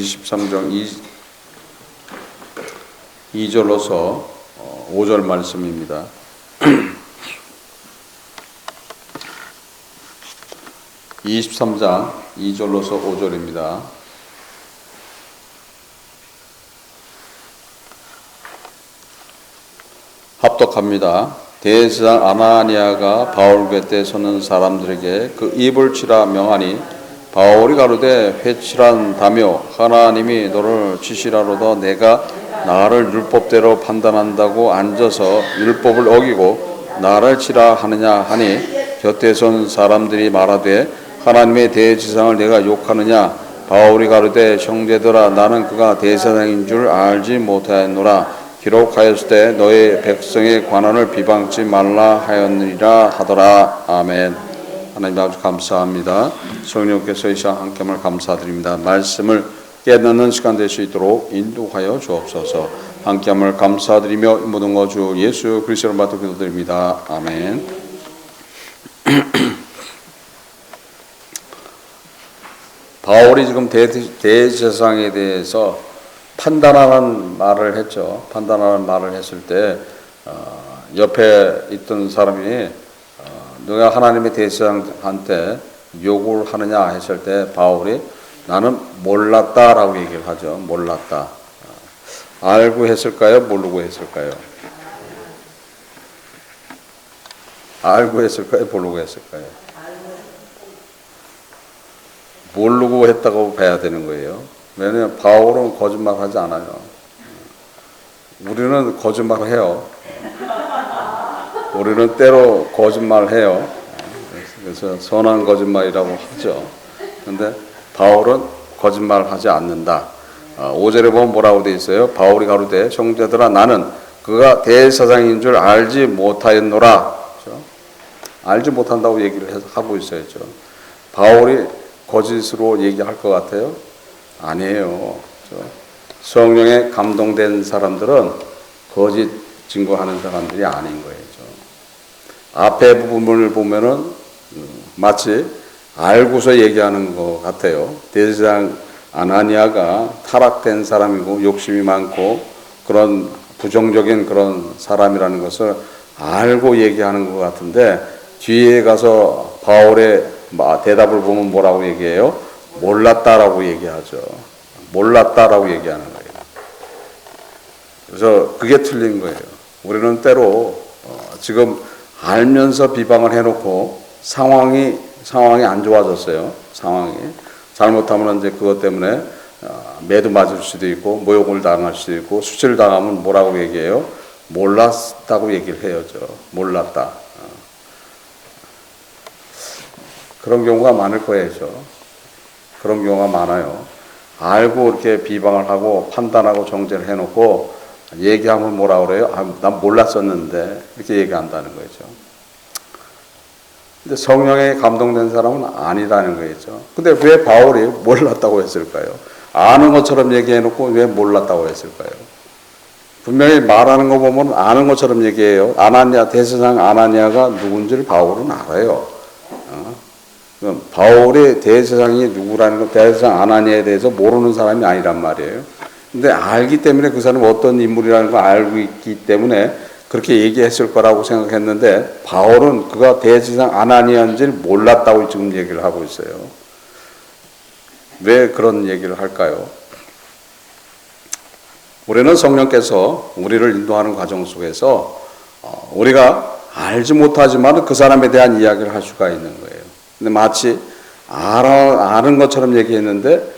23장 2절로서 5절 말씀입니다. 23장 2절로서 5절입니다. 합독합니다. 대제사장 아나니아가 바울 곁에 서는 사람들에게 그 입을 치라 명하니 바울이 가로되 회칠한다며 하나님이 너를 치시라로다 내가 나를 율법대로 판단한다고 앉아서 율법을 어기고 나를 치라 하느냐 하니 곁에 선 사람들이 말하되 하나님의 대제사장을 내가 욕하느냐. 바울이 가로되 형제들아 나는 그가 대제사장인 줄 알지 못하였노라. 기록하였을 때 너의 백성의 관원을 비방치 말라 하였느니라 하더라. 아멘. 하나님 아버지 감사합니다. 성령께서 이 시간 함께함을 감사드립니다. 말씀을 깨닫는 시간 될 수 있도록 인도하여 주옵소서. 함께함을 감사드리며 모든 것 주 예수 그리스도로 받들어 기도드립니다. 아멘. 바울이 지금 대제사장에 대해서 판단하는 말을 했죠. 판단하는 말을 했을 때 옆에 있던 사람이 너가 하나님의 대제사장한테 욕을 하느냐 했을 때 바울이 나는 몰랐다라고 얘기를 하죠. 몰랐다. 알고 했을까요? 모르고 했을까요? 알고 했을까요? 모르고 했을까요? 모르고 했다고 봐야 되는 거예요. 왜냐하면 바울은 거짓말하지 않아요. 우리는 거짓말을 해요. 우리는 때로 거짓말해요. 그래서 선한 거짓말이라고 하죠. 그런데 바울은 거짓말하지 않는다. 5절에 보면 뭐라고 돼 있어요? 바울이 가로되 형제들아 나는 그가 대제사장인 줄 알지 못하였노라. 그렇죠? 알지 못한다고 얘기를 하고 있어야죠. 바울이 거짓으로 얘기할 것 같아요? 아니에요. 그렇죠? 성령에 감동된 사람들은 거짓 증거하는 사람들이 아닌 거예요. 앞에 부분을 보면은 마치 알고서 얘기하는 것 같아요. 대제사장 아나니아가 타락된 사람이고 욕심이 많고 그런 부정적인 그런 사람이라는 것을 알고 얘기하는 것 같은데 뒤에 가서 바울의 대답을 보면 뭐라고 얘기해요? 몰랐다라고 얘기하죠. 몰랐다라고 얘기하는 거예요. 그래서 그게 틀린 거예요. 우리는 때로 지금 알면서 비방을 해놓고 상황이 안 좋아졌어요. 상황이 잘못하면 이제 그것 때문에 매도 맞을 수도 있고 모욕을 당할 수도 있고 수치를 당하면 뭐라고 얘기해요? 몰랐다고 얘기를 해야죠. 몰랐다. 그런 경우가 많을 거예요. 그런 경우가 많아요. 알고 이렇게 비방을 하고 판단하고 정죄를 해놓고 얘기하면 뭐라 그래요? 난 몰랐었는데 이렇게 얘기한다는 거죠. 근데 성령에 감동된 사람은 아니라는 거죠. 근데 왜 바울이 몰랐다고 했을까요? 아는 것처럼 얘기해놓고 왜 몰랐다고 했을까요? 분명히 말하는 거 보면 아는 것처럼 얘기해요. 대제사장 아나니아가 누군지를 바울은 알아요. 바울의 대제사장이 누구라는 거, 대제사장 아나니아에 대해서 모르는 사람이 아니란 말이에요. 근데 알기 때문에 그 사람이 어떤 인물이라는 걸 알고 있기 때문에 그렇게 얘기했을 거라고 생각했는데 바울은 그가 대제사장 아나니아인지를 몰랐다고 지금 얘기를 하고 있어요. 왜 그런 얘기를 할까요? 우리는 성령께서 우리를 인도하는 과정 속에서 우리가 알지 못하지만 그 사람에 대한 이야기를 할 수가 있는 거예요. 근데 마치 아는 것처럼 얘기했는데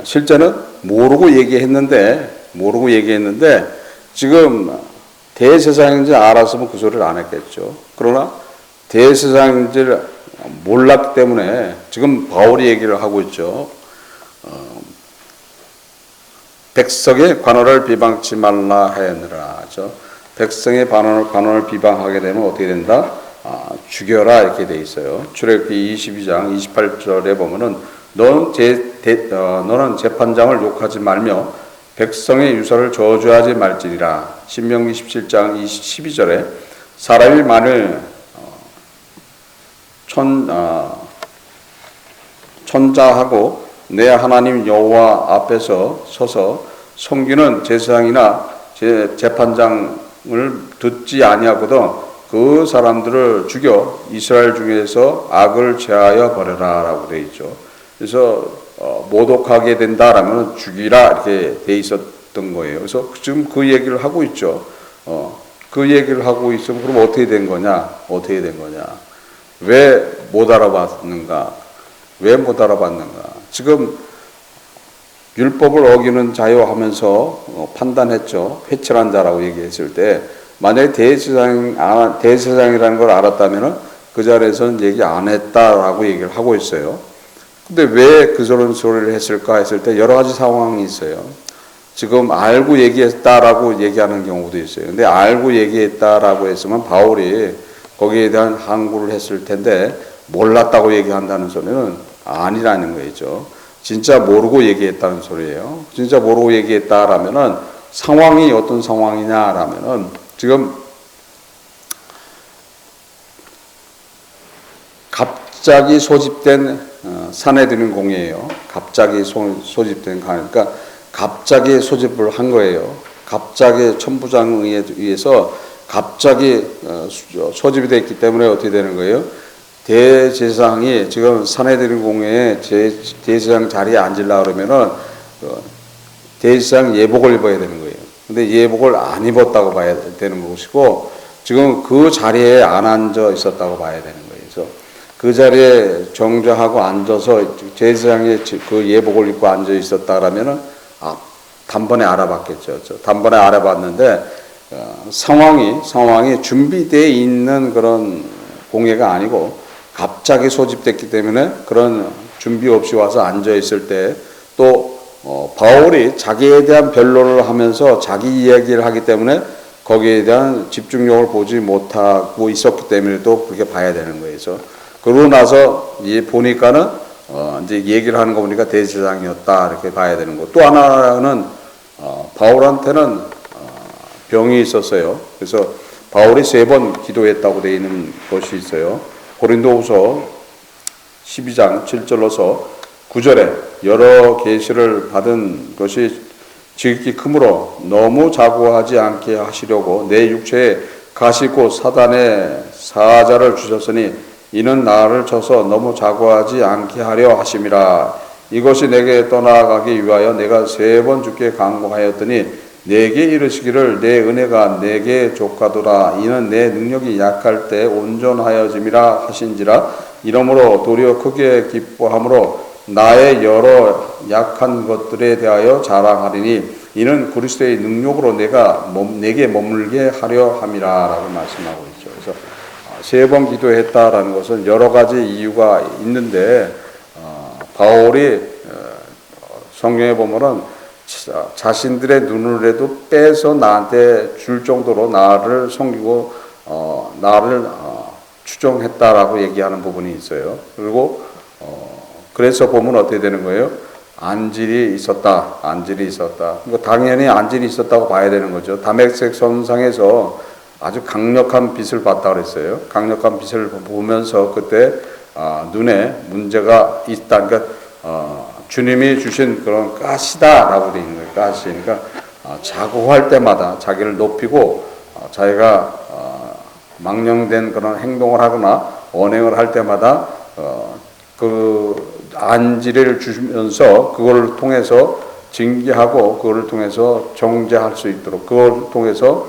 실제는 모르고 얘기했는데 지금 대제사장인지 알았으면 그 소리를 안 했겠죠. 그러나 대제사장인지 몰랐기 때문에 지금 바울이 얘기를 하고 있죠. 백성의 관원을 비방치 말라 하였느라. 백성의 관원을 비방하게 되면 어떻게 된다? 죽여라 이렇게 돼 있어요. 출애굽기 22장 28절에 보면은 너는 재판장을 욕하지 말며 백성의 유서를 저주하지 말지니라. 신명기 17장 12절에 사람이 만일 천자하고 내 하나님 여호와 앞에서 서서 섬기는 제사장이나 재판장을 듣지 아니하거든 그 사람들을 죽여 이스라엘 중에서 악을 제하여 버려라라고 되어 있죠. 그래서 모독하게 된다라면 죽이라 이렇게 돼 있었던 거예요. 그래서 지금 그 얘기를 하고 있죠. 그 얘기를 하고 있으면 그럼 어떻게 된 거냐? 어떻게 된 거냐? 왜 못 알아봤는가? 왜 못 알아봤는가? 지금 율법을 어기는 자요 하면서 판단했죠. 회칠한 자라고 얘기했을 때 만약에 대제사장이라는 걸 알았다면 그 자리에서는 얘기 안 했다라고 얘기를 하고 있어요. 근데 왜 그런 소리를 했을까 했을 때 여러 가지 상황이 있어요. 지금 알고 얘기했다라고 얘기하는 경우도 있어요. 근데 알고 얘기했다라고 했으면 바울이 거기에 대한 항구를 했을 텐데 몰랐다고 얘기한다는 소리는 아니라는 거죠. 진짜 모르고 얘기했다는 소리예요. 진짜 모르고 얘기했다라면은 상황이 어떤 상황이냐라면은 지금 갑자기 소집된 산헤드린 공회예요. 갑자기 소집된 그러니까 갑자기 소집을 한 거예요. 갑자기 천부장에 의해서 갑자기 소집이 됐기 때문에 어떻게 되는 거예요? 대제사장이 지금 산헤드린 공회에 대제사장 자리에 앉으려고 그러면은 대제사장 예복을 입어야 되는 거예요. 근데 예복을 안 입었다고 봐야 되는 것이고 지금 그 자리에 안 앉아 있었다고 봐야 되는 거예요. 그래서 그 자리에 정좌하고 앉아서 제사장이 그 예복을 입고 앉아 있었다라면은 단번에 알아봤겠죠. 단번에 알아봤는데 상황이 준비되어 있는 그런 공회가 아니고 갑자기 소집됐기 때문에 그런 준비 없이 와서 앉아 있을 때 또 바울이 자기에 대한 변론을 하면서 자기 이야기를 하기 때문에 거기에 대한 집중력을 보지 못하고 있었기 때문에 또 그렇게 봐야 되는 거예요. 그래서 그러고 나서 보니까는 이제 얘기를 하는 거 보니까 대제사장이었다 이렇게 봐야 되는 거. 또 하나는 바울한테는 병이 있었어요. 그래서 바울이 3번 기도했다고 되어 있는 것이 있어요. 고린도후서 12장 7절로서 9절에 여러 계시를 받은 것이 지극히 크므로 너무 자고하지 않게 하시려고 내 육체에 가시 곧 사단의 사자를 주셨으니 이는 나를 쳐서 너무 자고하지 않게 하려 하심이라. 이것이 내게 떠나가기 위하여 내가 3번 주께 간구하였더니 내게 이르시기를 내 은혜가 내게 족하도다. 이는 내 능력이 약할 때 온전하여짐이라 하신지라. 이러므로 도리어 크게 기뻐함으로 나의 여러 약한 것들에 대하여 자랑하리니 이는 그리스도의 능력으로 내게 머물게 하려 함이라라고 말씀하고 있죠. 그래서 3번 기도했다라는 것은 여러 가지 이유가 있는데 바울이 성경에 보면은 자신들의 눈을라도 빼서 나한테 줄 정도로 나를 섬기고 나를 추종했다라고 얘기하는 부분이 있어요. 그리고 그래서 보면 어떻게 되는 거예요? 안질이 있었다. 그러니까 당연히 안질이 있었다고 봐야 되는 거죠. 다메섹 선상에서 아주 강력한 빛을 봤다 그랬어요. 강력한 빛을 보면서 그때 눈에 문제가 있다. 그러니까 주님이 주신 그런 가시다라고 되어 있는 거예요. 가시. 그러니까 자고할 때마다 자기를 높이고 자기가 망령된 그런 행동을 하거나 언행을 할 때마다 그 안지를 주면서 그걸 통해서 징계하고 그걸 통해서 정죄할 수 있도록 그걸 통해서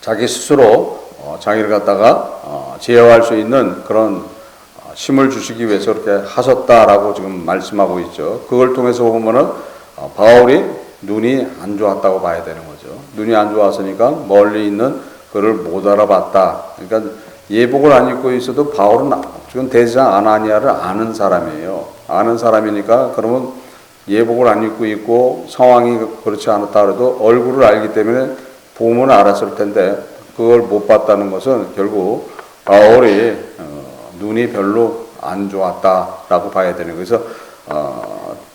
자기 스스로 자기를 갖다가 제어할 수 있는 그런 힘을 주시기 위해서 그렇게 하셨다라고 지금 말씀하고 있죠. 그걸 통해서 보면은 바울이 눈이 안 좋았다고 봐야 되는 거죠. 눈이 안 좋았으니까 멀리 있는 그를 못 알아봤다. 그러니까 예복을 안 입고 있어도 바울은 지금 대제사장 아나니아를 아는 사람이에요. 아는 사람이니까 그러면 예복을 안 입고 있고 상황이 그렇지 않았다 그래도 얼굴을 알기 때문에 보면 알았을 텐데 그걸 못 봤다는 것은 결국 바울이 눈이 별로 안 좋았다라고 봐야 되는 거예요. 그래서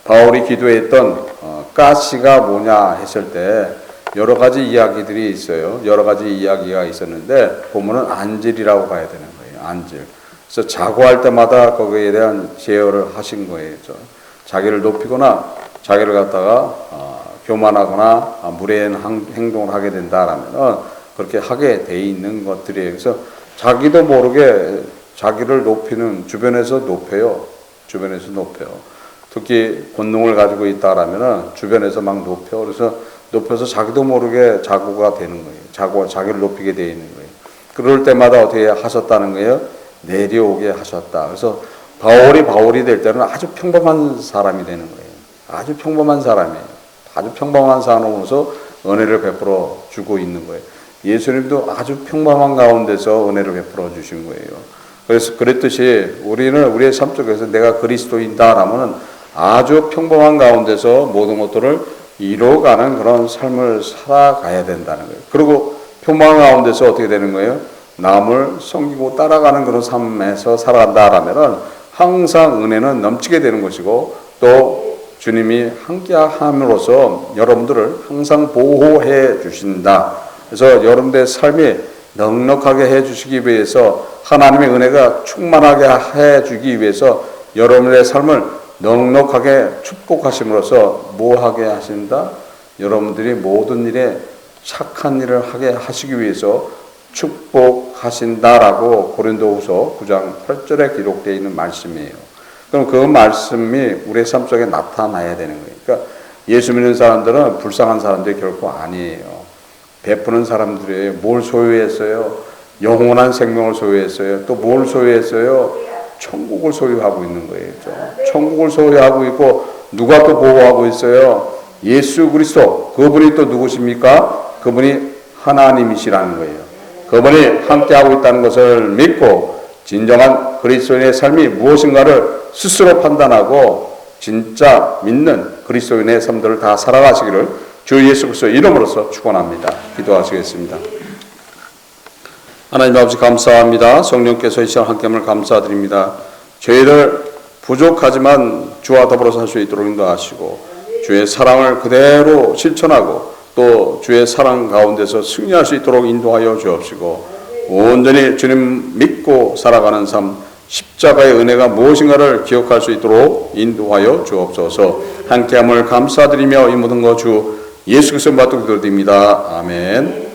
바울이 기도했던 가시가 뭐냐 했을 때 여러 가지 이야기들이 있어요. 여러 가지 이야기가 있었는데 보면은 안질이라고 봐야 되는 거예요. 안질. 그래서 자고할 때마다 거기에 대한 제어를 하신 거예요. 자기를 높이거나 자기를 갖다가 교만하거나 무례한 행동을 하게 된다라면 그렇게 하게 돼 있는 것들이에요. 그래서 자기도 모르게 자기를 높이는 주변에서 높여요. 특히 권능을 가지고 있다라면 주변에서 막 높여. 그래서 높여서 자기도 모르게 자고가 되는 거예요. 자기를 높이게 되어 있는 거예요. 그럴 때마다 어떻게 하셨다는 거예요? 내려오게 하셨다. 그래서 바울이 될 때는 아주 평범한 사람이 되는 거예요. 아주 평범한 사람이에요. 아주 평범한 사람으로서 은혜를 베풀어 주고 있는 거예요. 예수님도 아주 평범한 가운데서 은혜를 베풀어 주신 거예요. 그래서 그랬듯이 우리의 삶 속에서 내가 그리스도인다라면 아주 평범한 가운데서 모든 것들을 이뤄가는 그런 삶을 살아가야 된다는 거예요. 그리고 평범한 가운데서 어떻게 되는 거예요? 남을 섬기고 따라가는 그런 삶에서 살아간다라면 항상 은혜는 넘치게 되는 것이고 또 주님이 함께 함으로써 여러분들을 항상 보호해 주신다. 그래서 여러분들의 삶이 넉넉하게 해 주시기 위해서 하나님의 은혜가 충만하게 해 주기 위해서 여러분의 삶을 넉넉하게 축복하심으로써 뭐하게 하신다? 여러분들이 모든 일에 착한 일을 하게 하시기 위해서 축복하신다라고 고린도후서 9장 8절에 기록되어 있는 말씀이에요. 그럼 그 말씀이 우리의 삶 속에 나타나야 되는 거예요. 그러니까 예수 믿는 사람들은 불쌍한 사람들이 결코 아니에요. 베푸는 사람들이 뭘 소유했어요? 영원한 생명을 소유했어요. 또 뭘 소유했어요? 천국을 소유하고 있는 거예요. 천국을 소유하고 있고 누가 또 보호하고 있어요? 예수 그리스도. 그분이 또 누구십니까? 그분이 하나님이시라는 거예요. 그분이 함께하고 있다는 것을 믿고 진정한 그리스도인의 삶이 무엇인가를 스스로 판단하고 진짜 믿는 그리스도인의 삶들을 다 살아가시기를 주 예수 그리스도의 이름으로써 축원합니다. 기도하시겠습니다. 하나님 아버지 감사합니다. 성령께서 이 시간 함께함을 감사드립니다. 저희를 부족하지만 주와 더불어 살 수 있도록 인도하시고 주의 사랑을 그대로 실천하고 또 주의 사랑 가운데서 승리할 수 있도록 인도하여 주옵시고 온전히 주님 믿고 살아가는 삶 십자가의 은혜가 무엇인가를 기억할 수 있도록 인도하여 주옵소서. 함께함을 감사드리며 이 모든 거 주 예수 그리스도 받들어 드립니다. 아멘.